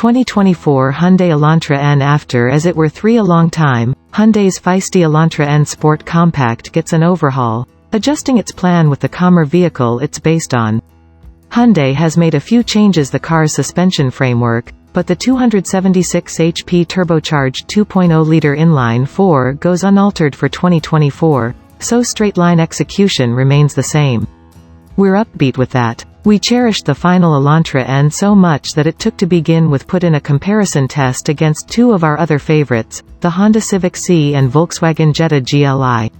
2024 Hyundai Elantra N. After as it were a long time, Hyundai's feisty Elantra N Sport Compact gets an overhaul, adjusting its plan with the calmer vehicle it's based on. Hyundai has made a few changes to the car's suspension framework, but the 276 HP turbocharged 2.0-liter inline-4 goes unaltered for 2024, so straight-line execution remains the same. We're upbeat with that. We cherished the final Elantra N so much that it took to begin with put in a comparison test against two of our other favorites, the Honda Civic C and Volkswagen Jetta GLI.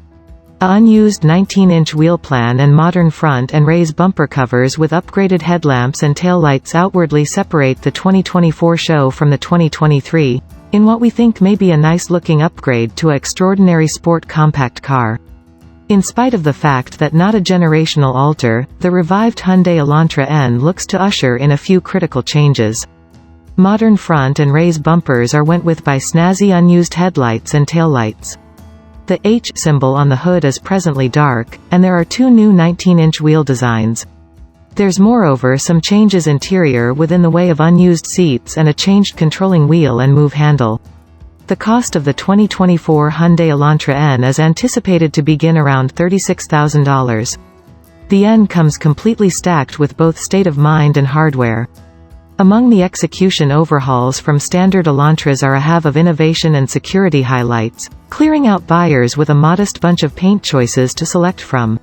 A unused 19-inch wheel plan and modern front and raised bumper covers with upgraded headlamps and taillights outwardly separate the 2024 show from the 2023, in what we think may be a nice-looking upgrade to an extraordinary sport compact car. In spite of the fact that not a generational alter, the revived Hyundai Elantra N looks to usher in a few critical changes. Modern front and raised bumpers are went with by snazzy unused headlights and taillights. The H symbol on the hood is presently dark, and there are two new 19-inch wheel designs. There's moreover some changes interior within the way of unused seats and a changed controlling wheel and move handle. The cost of the 2024 Hyundai Elantra N is anticipated to begin around $36,000. The N comes completely stacked with both state of mind and hardware. Among the execution overhauls from standard Elantras are a have of innovation and security highlights, clearing out buyers with a modest bunch of paint choices to select from.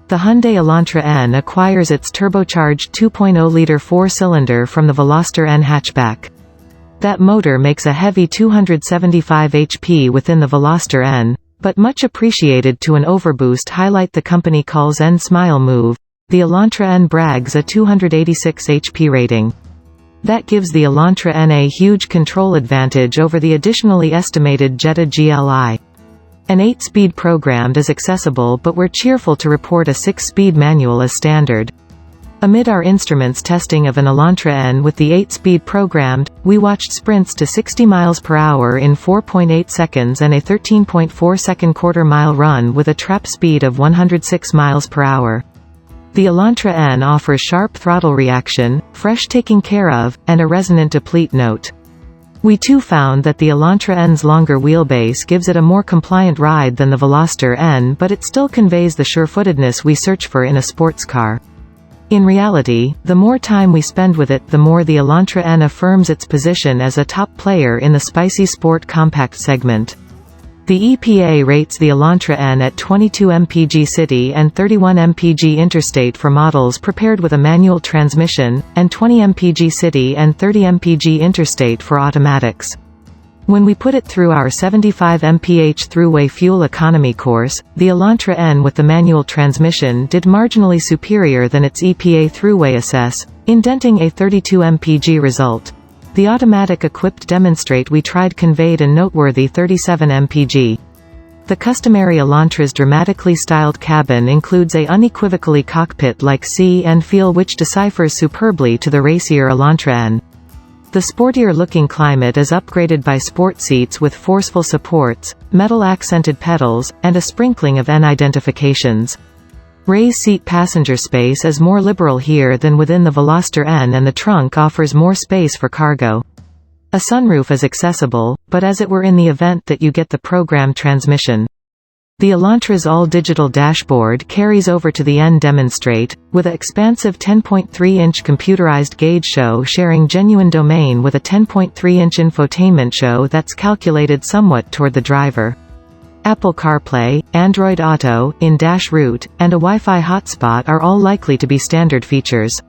The Hyundai Elantra N acquires its turbocharged 2.0-liter four-cylinder from the Veloster N hatchback. That motor makes a heavy 275 HP within the Veloster N, but much appreciated to an overboost highlight the company calls N Smile Move. The Elantra N brags a 286 HP rating. That gives the Elantra N a huge control advantage over the additionally estimated Jetta GLI. An 8-speed programmed is accessible, but we're cheerful to report a 6-speed manual as standard. Amid our instruments testing of an Elantra N with the 8-speed programmed, we watched sprints to 60 miles per hour in 4.8 seconds and a 13.4-second quarter-mile run with a trap speed of 106 miles per hour. The Elantra N offers sharp throttle reaction, fresh taking care of, and a resonant deplete note. We too found that the Elantra N's longer wheelbase gives it a more compliant ride than the Veloster N, but it still conveys the sure-footedness we search for in a sports car. In reality, the more time we spend with it, the more the Elantra N affirms its position as a top player in the spicy sport compact segment. The EPA rates the Elantra N at 22 mpg city and 31 mpg interstate for models prepared with a manual transmission, and 20 mpg city and 30 mpg interstate for automatics. When we put it through our 75 mph throughway fuel economy course, the Elantra N with the manual transmission did marginally superior than its EPA throughway assess, indenting a 32 mpg result. The automatic equipped demonstrate we tried conveyed a noteworthy 37 mpg. The customary Elantra's dramatically styled cabin includes a unequivocally cockpit-like see and feel which deciphers superbly to the racier Elantra N. The sportier-looking climate is upgraded by sport seats with forceful supports, metal-accented pedals, and a sprinkling of N identifications. Raised seat passenger space is more liberal here than within the Veloster N, and the trunk offers more space for cargo. A sunroof is accessible, but as it were in the event that you get the programmed transmission. The Elantra's all-digital dashboard carries over to the N demonstrate, with an expansive 10.3-inch computerized gauge show sharing genuine domain with a 10.3-inch infotainment show that's calculated somewhat toward the driver. Apple CarPlay, Android Auto, in-dash route, and a Wi-Fi hotspot are all likely to be standard features.